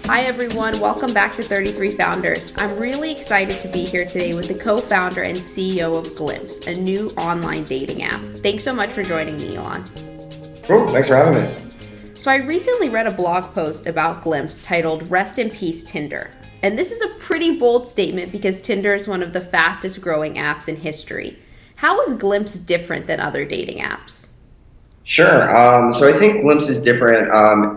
Hi everyone, welcome back to 33 Founders. I'm really excited to be here today with the co-founder and CEO of Glimpse, a new online dating app. Thanks so much for joining me, Elan. Cool, thanks for having me. So I recently read a blog post about Glimpse titled Rest in Peace Tinder. And this is a pretty bold statement because Tinder is one of the fastest growing apps in history. How is Glimpse different than other dating apps? Sure. So I think Glimpse is different,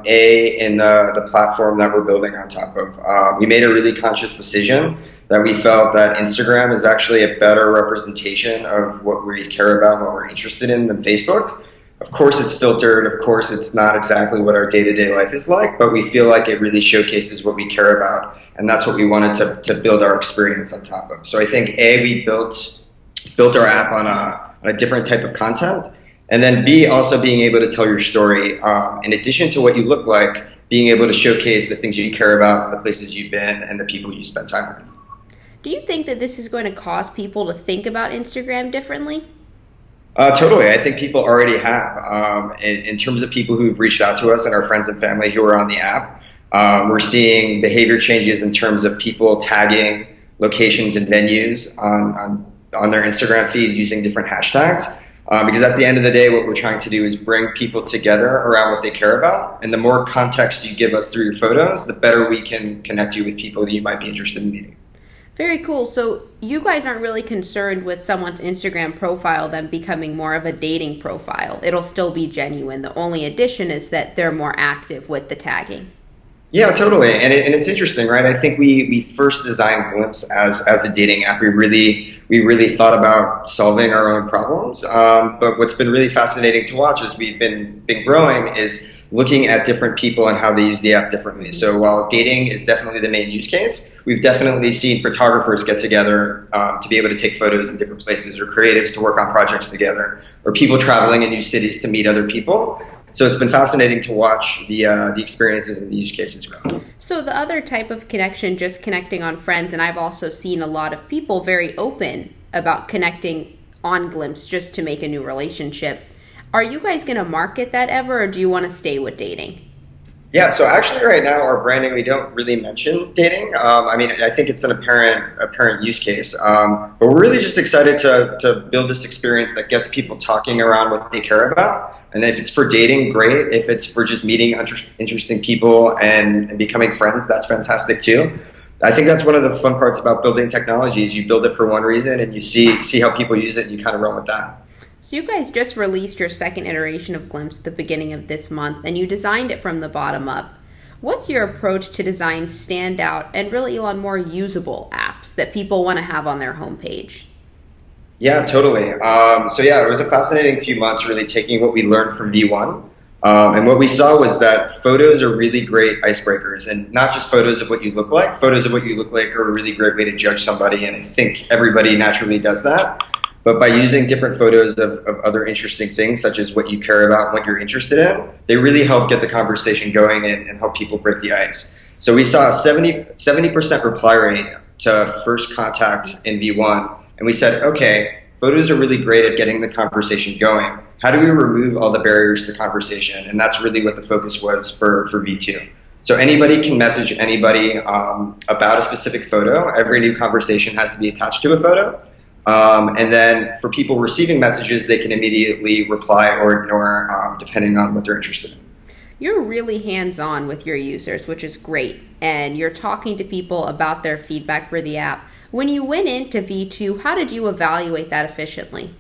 in the platform that we're building on top of. We made a really conscious decision that we felt that Instagram is actually a better representation of what we care about, what we're interested in than Facebook. Of course, it's filtered. Of course, it's not exactly what our day-to-day life is like, but we feel like it really showcases what we care about, and that's what we wanted to build our experience on top of. So I think, we built our app on a different type of content. And then B, also being able to tell your story, in addition to what you look like, being able to showcase the things you care about, the places you've been, and the people you spend time with. Do you think that this is going to cause people to think about Instagram differently? Totally. I think people already have. In terms of people who've reached out to us and our friends and family who are on the app, we're seeing behavior changes in terms of people tagging locations and venues on their Instagram feed using different hashtags. Because at the end of the day, what we're trying to do is bring people together around what they care about. And the more context you give us through your photos, the better we can connect you with people that you might be interested in meeting. Very cool. So you guys aren't really concerned with someone's Instagram profile then becoming more of a dating profile. It'll still be genuine. The only addition is that they're more active with the tagging. Yeah, totally. And it's interesting, right? I think we first designed Glimpse as a dating app. We really thought about solving our own problems. But what's been really fascinating to watch as we've been growing is looking at different people and how they use the app differently. So while dating is definitely the main use case, we've definitely seen photographers get together to be able to take photos in different places, or creatives to work on projects together, or people traveling in new cities to meet other people. So it's been fascinating to watch the experiences and the use cases grow. So the other type of connection, just connecting on friends, and I've also seen a lot of people very open about connecting on Glimpse just to make a new relationship. Are you guys going to market that ever, or do you want to stay with dating? Yeah, so actually right now our branding, we don't really mention dating. I think it's an apparent use case, but we're really just excited to build this experience that gets people talking around what they care about. And if it's for dating, great. If it's for just meeting interesting people and becoming friends, that's fantastic too. I think that's one of the fun parts about building technology is you build it for one reason and you see how people use it and you kind of run with that. So you guys just released your second iteration of Glimpse at the beginning of this month, and you designed it from the bottom up. What's your approach to design standout and really on more usable apps that people want to have on their homepage? Yeah, totally. It was a fascinating few months really taking what we learned from V1. And what we saw was that photos are really great icebreakers, and not just photos of what you look like. Photos of what you look like are a really great way to judge somebody, and I think everybody naturally does that. But by using different photos of other interesting things, such as what you care about, what you're interested in, they really help get the conversation going and help people break the ice. So we saw a 70% reply rate to first contact in V1. And we said, okay, photos are really great at getting the conversation going. How do we remove all the barriers to conversation? And that's really what the focus was for V2. So anybody can message anybody about a specific photo. Every new conversation has to be attached to a photo. And then for people receiving messages, they can immediately reply or ignore depending on what they're interested in. You're really hands-on with your users, which is great. And you're talking to people about their feedback for the app. When you went into V2, how did you evaluate that efficiently?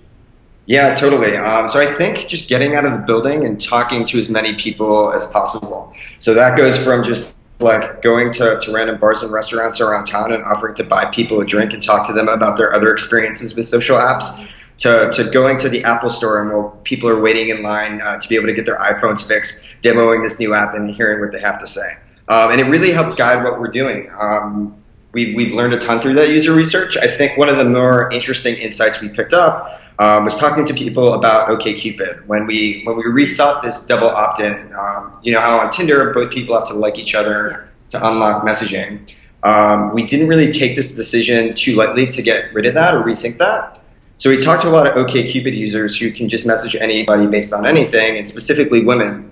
Yeah, totally. So I think just getting out of the building and talking to as many people as possible. So that goes from just like going to random bars and restaurants around town and offering to buy people a drink and talk to them about their other experiences with social apps, to going to the Apple store and while people are waiting in line to be able to get their iPhones fixed, demoing this new app and hearing what they have to say. And it really helped guide what we're doing. We've learned a ton through that user research. I think one of the more interesting insights we picked up was talking to people about OkCupid. When we rethought this double opt-in, you know how on Tinder both people have to like each other to unlock messaging. We didn't really take this decision too lightly to get rid of that or rethink that. So we talked to a lot of OkCupid users who can just message anybody based on anything, and specifically women,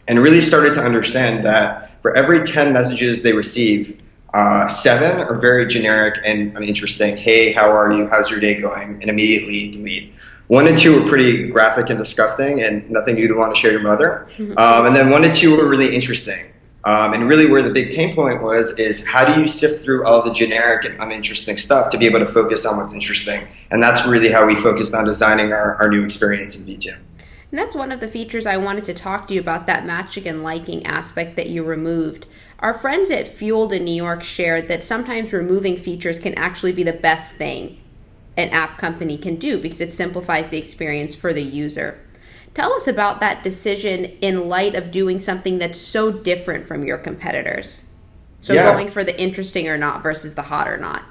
and really started to understand that for every 10 messages they receive, 7 are very generic and uninteresting. Hey, how are you? How's your day going? And immediately delete. 1 and 2 are pretty graphic and disgusting and nothing you'd want to share your mother. And then 1 and 2 are really interesting. And really where the big pain point was is how do you sift through all the generic and uninteresting stuff to be able to focus on what's interesting? And that's really how we focused on designing our new experience in V2. And that's one of the features I wanted to talk to you about, that matching and liking aspect that you removed. Our friends at Fueled in New York shared that sometimes removing features can actually be the best thing an app company can do because it simplifies the experience for the user. Tell us about that decision in light of doing something that's so different from your competitors. So going for the interesting or not versus the hot or not.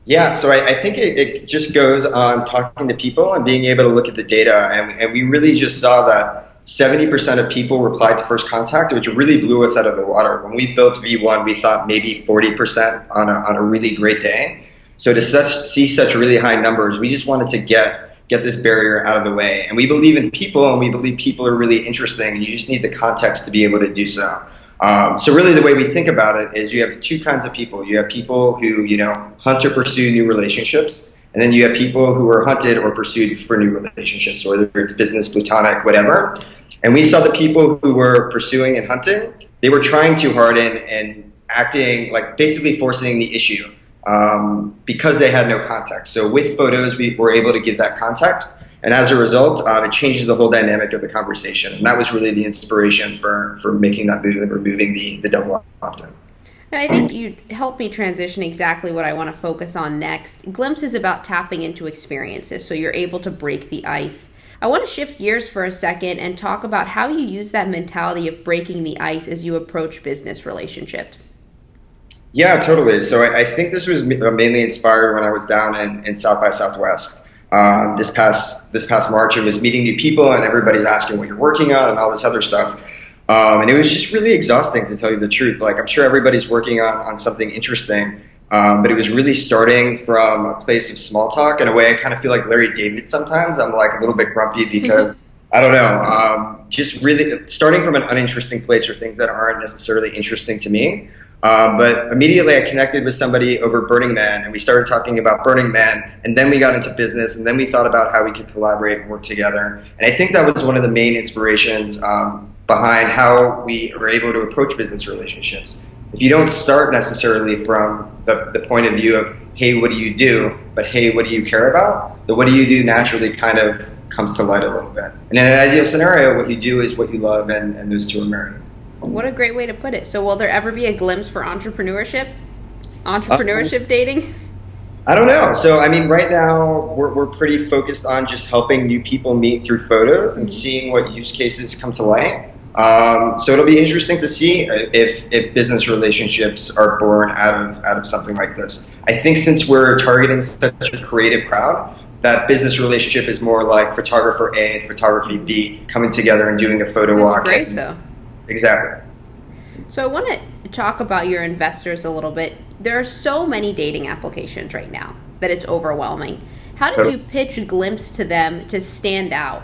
Yeah, so I think it just goes on talking to people and being able to look at the data. And we really just saw that 70% of people replied to first contact, which really blew us out of the water. When we built V1, we thought maybe 40% on a really great day. So to see such really high numbers, we just wanted to get this barrier out of the way. And we believe in people, and we believe people are really interesting, and you just need the context to be able to do so. So really the way we think about it is you have 2 kinds of people. You have people who, hunt or pursue new relationships, and then you have people who are hunted or pursued for new relationships, whether it's business, platonic, whatever. And we saw the people who were pursuing and hunting, they were trying too hard and acting like basically forcing the issue. Because they had no context. So with photos, we were able to give that context. And as a result, it changes the whole dynamic of the conversation. And that was really the inspiration for making that move and removing the double opt-in. And I think you helped me transition exactly what I want to focus on next. Glimpse is about tapping into experiences, so you're able to break the ice. I want to shift gears for a second and talk about how you use that mentality of breaking the ice as you approach business relationships. Yeah, totally. So I think this was mainly inspired when I was down in South by Southwest. This past March, I was meeting new people and everybody's asking what you're working on and all this other stuff. And it was just really exhausting, to tell you the truth. Like, I'm sure everybody's working on something interesting, but it was really starting from a place of small talk. In a way, I kind of feel like Larry David sometimes. I'm like a little bit grumpy because, I don't know, just really starting from an uninteresting place or things that aren't necessarily interesting to me. But immediately I connected with somebody over Burning Man, and we started talking about Burning Man, and then we got into business, and then we thought about how we could collaborate and work together. And I think that was one of the main inspirations behind how we are able to approach business relationships. If you don't start necessarily from the point of view of, hey, what do you do? But hey, what do you care about? The what do you do naturally kind of comes to light a little bit. And in an ideal scenario, what you do is what you love, and those two are married. What a great way to put it. So will there ever be a glimpse for entrepreneurship? Entrepreneurship dating? I don't know. So, I mean, right now we're pretty focused on just helping new people meet through photos and seeing what use cases come to light. So it'll be interesting to see if business relationships are born out of something like this. I think since we're targeting such a creative crowd, that business relationship is more like photographer A and photography B coming together and doing a photo walk. That's great, though. Exactly. So I want to talk about your investors a little bit. There are so many dating applications right now that it's overwhelming. How did you pitch Glimpse to them to stand out?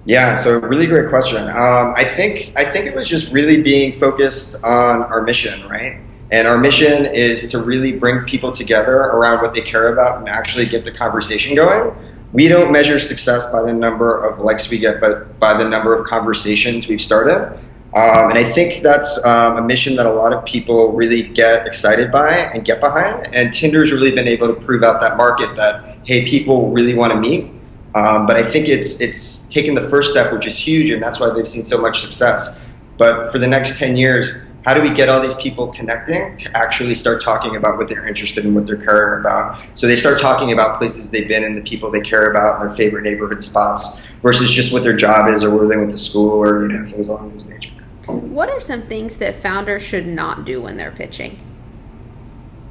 Yeah, so really great question. I think it was just really being focused on our mission, right? And our mission is to really bring people together around what they care about and actually get the conversation going. We don't measure success by the number of likes we get, but by the number of conversations we've started. And I think that's a mission that a lot of people really get excited by and get behind. And Tinder's really been able to prove out that market that, hey, people really want to meet. But I think it's taken the first step, which is huge, and that's why they've seen so much success. But for the next 10 years, how do we get all these people connecting to actually start talking about what they're interested in, what they're caring about? So they start talking about places they've been and the people they care about, and their favorite neighborhood spots, versus just what their job is or where they went to school or things along those nature. What are some things that founders should not do when they're pitching?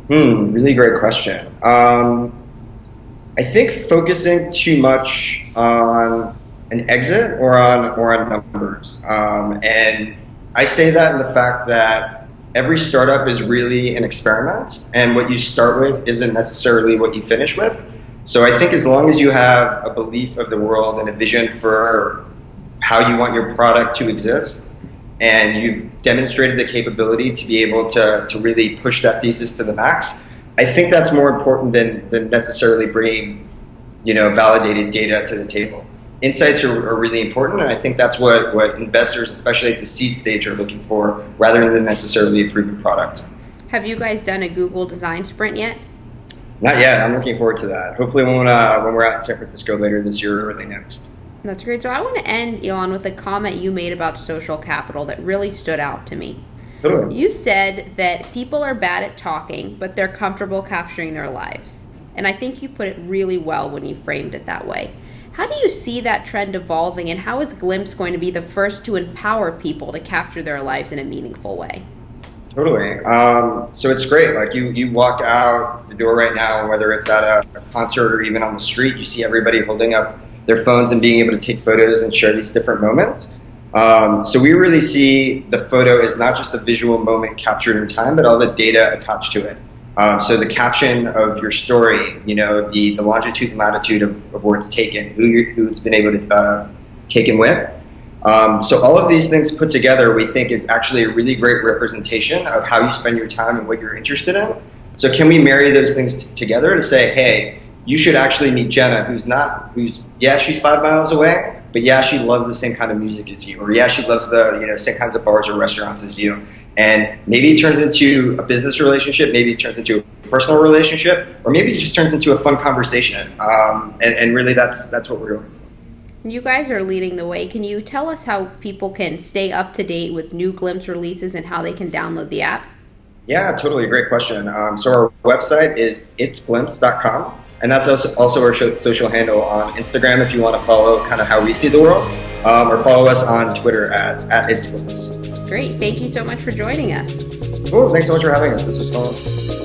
Really great question. I think focusing too much on an exit or on numbers. And I say that in the fact that every startup is really an experiment, and what you start with isn't necessarily what you finish with. So I think as long as you have a belief of the world and a vision for how you want your product to exist, and you've demonstrated the capability to be able to really push that thesis to the max, I think that's more important than necessarily bringing, validated data to the table. Insights are really important, and I think that's what investors, especially at the seed stage, are looking for, rather than necessarily a proven product. Have you guys done a Google design sprint yet? Not yet. I'm looking forward to that. Hopefully when we're out in San Francisco later this year or early next. That's great. So I want to end, Elan, with a comment you made about social capital that really stood out to me. Totally. You said that people are bad at talking, but they're comfortable capturing their lives. And I think you put it really well when you framed it that way. How do you see that trend evolving, and how is Glimpse going to be the first to empower people to capture their lives in a meaningful way? Totally. So it's great. Like you walk out the door right now, whether it's at a concert or even on the street, you see everybody holding up their phones and being able to take photos and share these different moments. So we really see the photo as not just a visual moment captured in time, but all the data attached to it. So the caption of your story, the longitude and latitude of where it's taken, who it's been able to taken with. So all of these things put together, we think is actually a really great representation of how you spend your time and what you're interested in. So can we marry those things together to say, hey, you should actually meet Jenna, she's 5 miles away, but she loves the same kind of music as you, or she loves the same kinds of bars or restaurants as you. And maybe it turns into a business relationship, maybe it turns into a personal relationship, or maybe it just turns into a fun conversation. And really that's what we're doing. You guys are leading the way. Can you tell us how people can stay up to date with new Glimpse releases and how they can download the app? Yeah, totally. Great question. So our website is itsglimpse.com. And that's also our social handle on Instagram if you want to follow kind of how we see the world, or follow us on Twitter at itsglimpse. Great. Thank you so much for joining us. Cool. Thanks so much for having us. This was fun.